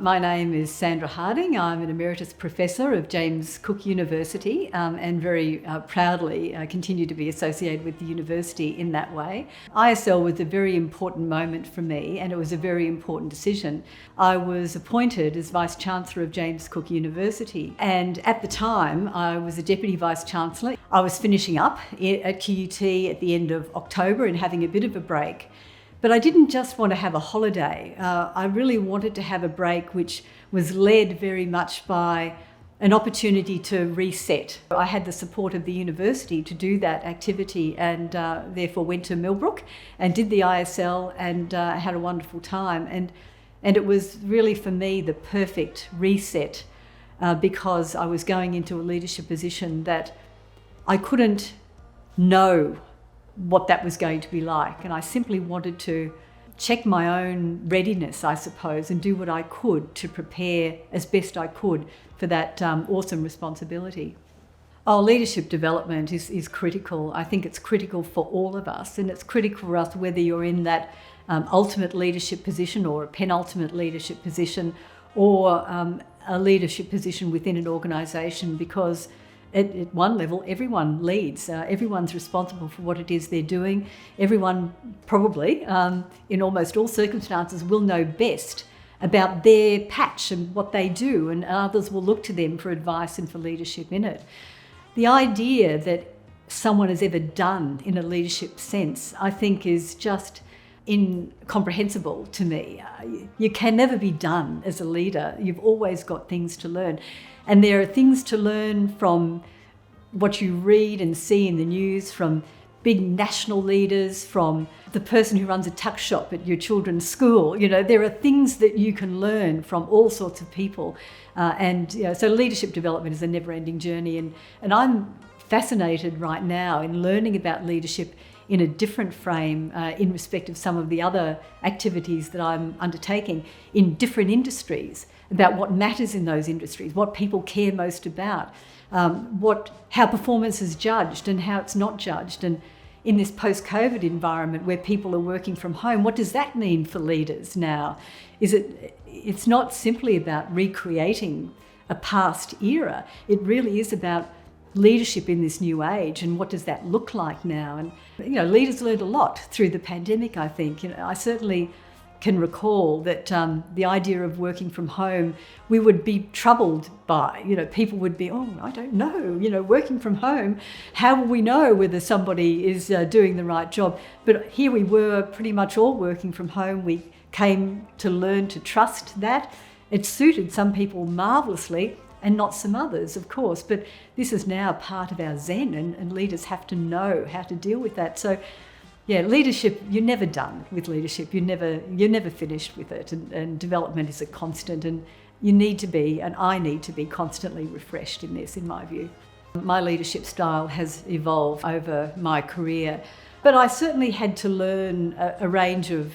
My name is Sandra Harding. I'm an emeritus professor of James Cook University and very proudly continue to be associated with the university in that way. ISL was a very important moment for me, and it was a very important decision. I was appointed as Vice-Chancellor of James Cook University, and at the time I was a Deputy Vice-Chancellor. I was finishing up at QUT at the end of October and having a bit of a break. But I didn't just want to have a holiday. I really wanted to have a break which was led very much by an opportunity to reset. I had the support of the university to do that activity and therefore went to Millbrook and did the ISL and had a wonderful time. And it was really for me the perfect reset because I was going into a leadership position that I couldn't know what that was going to be like, and I simply wanted to check my own readiness, I suppose, and do what I could to prepare as best I could for that awesome responsibility. Leadership development is critical. I think it's critical for all of us, and it's critical for us whether you're in that ultimate leadership position or a penultimate leadership position or a leadership position within an organisation, because at one level, everyone leads. Everyone's responsible for what it is they're doing. Everyone probably, in almost all circumstances, will know best about their patch and what they do, and others will look to them for advice and for leadership in it. The idea that someone has ever done in a leadership sense, I think, is just incomprehensible to me. You can never be done as a leader. You've always got things to learn. And there are things to learn from what you read and see in the news, from big national leaders, from the person who runs a tuck shop at your children's school. You know, there are things that you can learn from all sorts of people. So leadership development is a never-ending journey. And I'm fascinated right now in learning about leadership in a different frame in respect of some of the other activities that I'm undertaking in different industries, about what matters in those industries, what people care most about, how performance is judged and how it's not judged. And in this post-COVID environment where people are working from home, what does that mean for leaders now? It's not simply about recreating a past era. It really is about leadership in this new age, and what does that look like now? And leaders learned a lot through the pandemic, I think. I certainly can recall that the idea of working from home, we would be troubled by. People would be, I don't know, working from home, how will we know whether somebody is doing the right job? But here we were pretty much all working from home. We came to learn to trust that. It suited some people marvellously, and not some others, of course, but this is now part of our zen, and leaders have to know how to deal with that. So, leadership, you're never done with leadership. You're never finished with it, and development is a constant, and you need to be, and I need to be, constantly refreshed in this, in my view. My leadership style has evolved over my career, but I certainly had to learn a range of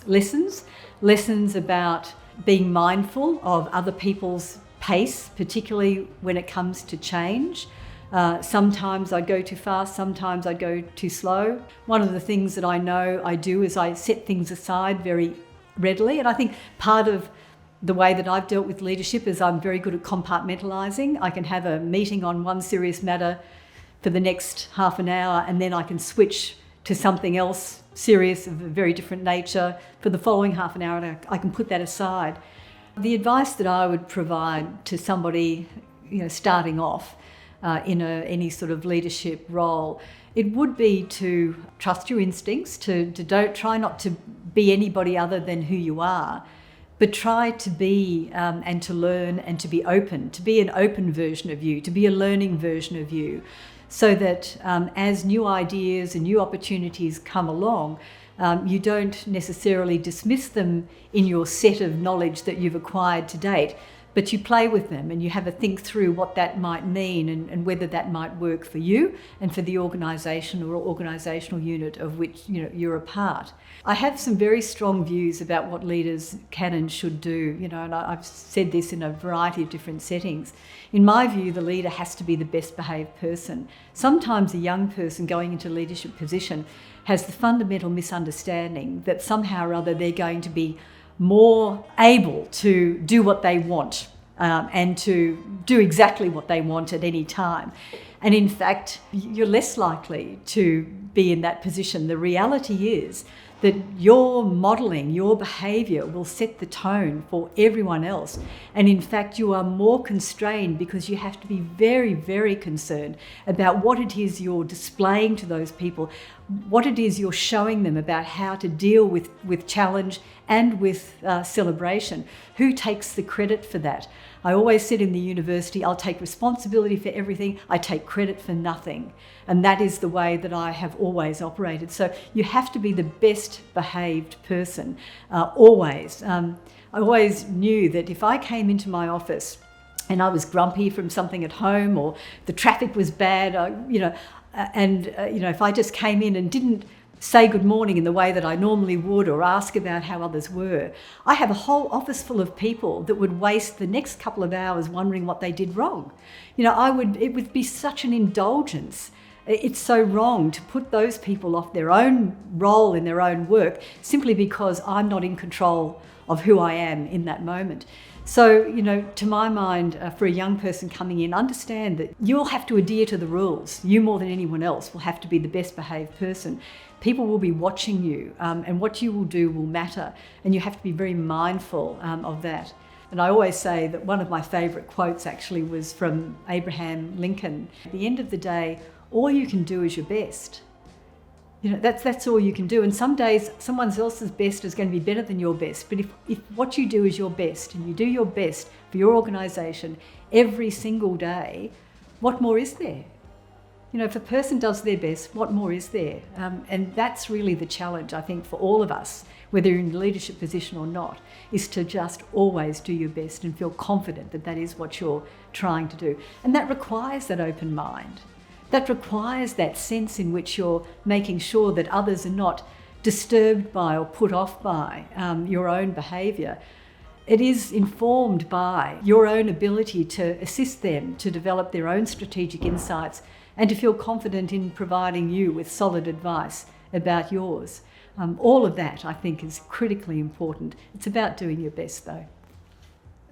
lessons about being mindful of other people's pace, particularly when it comes to change. Sometimes I'd go too fast, sometimes I'd go too slow. One of the things that I know I do is I set things aside very readily, and I think part of the way that I've dealt with leadership is I'm very good at compartmentalising. I can have a meeting on one serious matter for the next half an hour, and then I can switch to something else serious of a very different nature for the following half an hour, and I can put that aside. The advice that I would provide to somebody, starting off in any sort of leadership role, it would be to trust your instincts, to don't try not to be anybody other than who you are, but try to be and to learn and to be open, to be an open version of you, to be a learning version of you, so that as new ideas and new opportunities come along, you don't necessarily dismiss them in your set of knowledge that you've acquired to date, but you play with them and you have a think through what that might mean and whether that might work for you and for the organisation or organisational unit of which you're a part. I have some very strong views about what leaders can and should do, and I've said this in a variety of different settings. In my view, the leader has to be the best behaved person. Sometimes a young person going into a leadership position has the fundamental misunderstanding that somehow or other they're going to be more able to do what they want and to do exactly what they want at any time. And in fact, you're less likely to be in that position. The reality is that your modelling, your behaviour will set the tone for everyone else. And in fact, you are more constrained because you have to be very, very concerned about what it is you're displaying to those people, what it is you're showing them about how to deal with challenge and with celebration. Who takes the credit for that? I always said in the university, I'll take responsibility for everything, I take credit for nothing. And that is the way that I have always operated. So you have to be the best behaved person, always. I always knew that if I came into my office and I was grumpy from something at home or the traffic was bad, if I just came in and didn't say good morning in the way that I normally would or ask about how others were, I have a whole office full of people that would waste the next couple of hours wondering what they did wrong. It would be such an indulgence. It's so wrong to put those people off their own role in their own work simply because I'm not in control of who I am in that moment. So, to my mind, for a young person coming in, understand that you'll have to adhere to the rules. You more than anyone else will have to be the best behaved person. People will be watching you, and what you will do will matter, and you have to be very mindful of that. And I always say that one of my favourite quotes actually was from Abraham Lincoln. At the end of the day, all you can do is your best. That's all you can do. And some days, someone else's best is going to be better than your best. But if what you do is your best, and you do your best for your organisation every single day, what more is there? If a person does their best, what more is there? And that's really the challenge, I think, for all of us, whether you're in a leadership position or not, is to just always do your best and feel confident that that is what you're trying to do. And that requires that open mind. That requires that sense in which you're making sure that others are not disturbed by or put off by your own behaviour. It is informed by your own ability to assist them to develop their own strategic insights and to feel confident in providing you with solid advice about yours. All of that, I think, is critically important. It's about doing your best, though.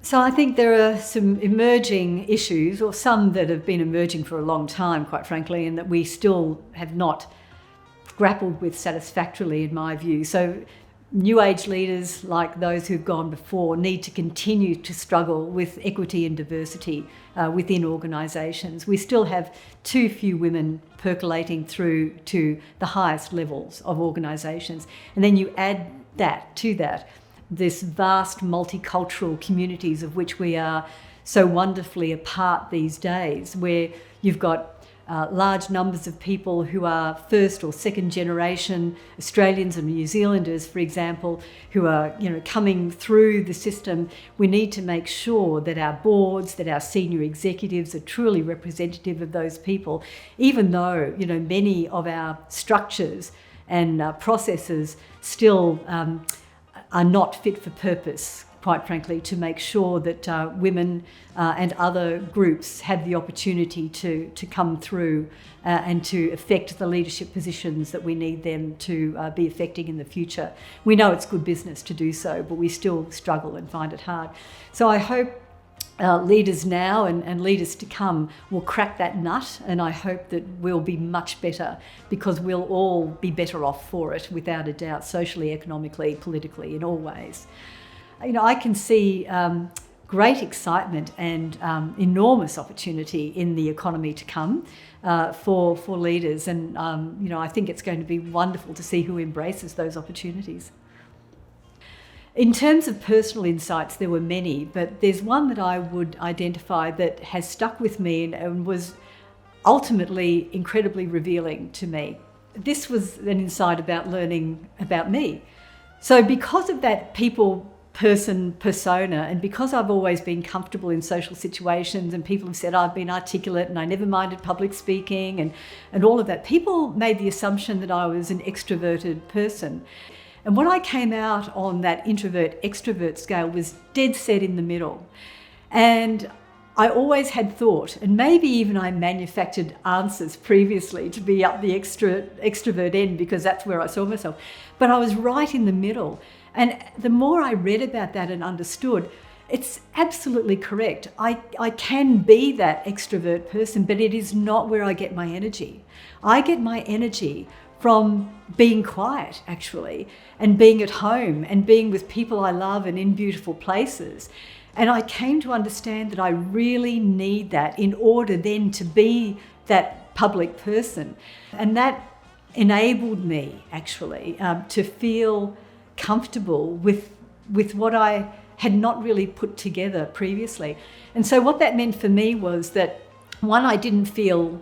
So I think there are some emerging issues, or some that have been emerging for a long time, quite frankly, and that we still have not grappled with satisfactorily, in my view. So new age leaders, like those who've gone before, need to continue to struggle with equity and diversity within organisations. We still have too few women percolating through to the highest levels of organisations. And then you add that to that, this vast multicultural communities of which we are so wonderfully a part these days, where you've got large numbers of people who are first or second generation Australians and New Zealanders, for example, who are coming through the system. We need to make sure that our boards, that our senior executives are truly representative of those people, even though many of our structures and processes still are not fit for purpose, quite frankly, to make sure that women and other groups have the opportunity to come through and to affect the leadership positions that we need them to be affecting in the future. We know it's good business to do so, but we still struggle and find it hard. So I hope leaders now and leaders to come will crack that nut, and I hope that we'll be much better, because we'll all be better off for it, without a doubt, socially, economically, politically, in all ways. I can see great excitement and enormous opportunity in the economy to come for leaders, and I think it's going to be wonderful to see who embraces those opportunities. In terms of personal insights, there were many, but there's one that I would identify that has stuck with me and was ultimately incredibly revealing to me. This was an insight about learning about me. So because of that person persona, and because I've always been comfortable in social situations, and people have said I've been articulate and I never minded public speaking and all of that, people made the assumption that I was an extroverted person. And when I came out on that introvert-extrovert scale was dead set in the middle. And I always had thought, and maybe even I manufactured answers previously to be up the extrovert end, because that's where I saw myself. But I was right in the middle. And the more I read about that and understood, it's absolutely correct. I can be that extrovert person, but it is not where I get my energy. I get my energy from being quiet, actually, and being at home and being with people I love and in beautiful places. And I came to understand that I really need that in order then to be that public person. And that enabled me, actually, to feel comfortable with what I had not really put together previously. And so what that meant for me was that, one, I didn't feel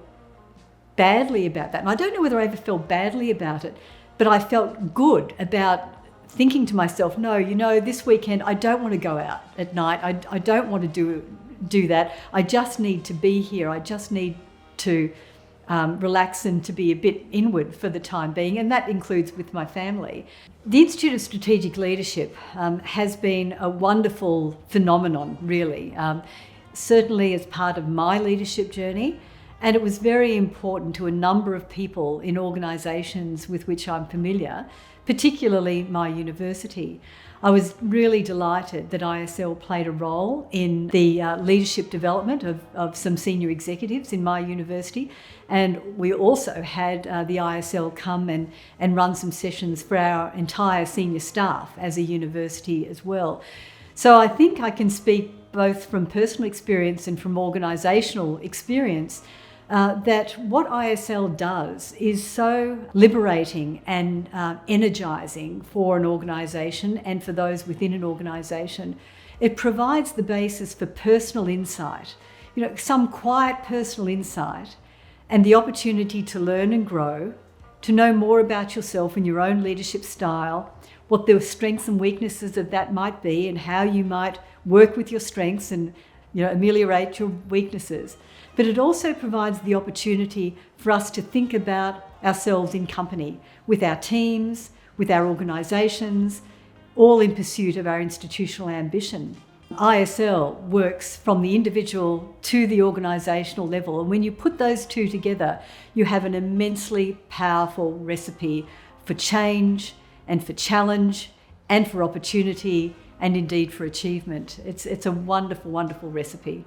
badly about that. And I don't know whether I ever felt badly about it, but I felt good about thinking to myself, no, this weekend I don't want to go out at night. I don't want to do that. I just need to be here. I just need to relax and to be a bit inward for the time being, and that includes with my family. The Institute of Strategic Leadership has been a wonderful phenomenon, really, certainly as part of my leadership journey, and it was very important to a number of people in organisations with which I'm familiar, particularly my university. I was really delighted that ISL played a role in the leadership development of some senior executives in my university. And we also had the ISL come and run some sessions for our entire senior staff as a university as well. So I think I can speak both from personal experience and from organisational experience that what ISL does is so liberating and energising for an organisation and for those within an organisation. It provides the basis for personal insight, some quiet personal insight, and the opportunity to learn and grow, to know more about yourself and your own leadership style, what the strengths and weaknesses of that might be, and how you might work with your strengths and ameliorate your weaknesses. But it also provides the opportunity for us to think about ourselves in company, with our teams, with our organisations, all in pursuit of our institutional ambition. ISL works from the individual to the organisational level, and when you put those two together, you have an immensely powerful recipe for change and for challenge and for opportunity and indeed for achievement. It's a wonderful, wonderful recipe.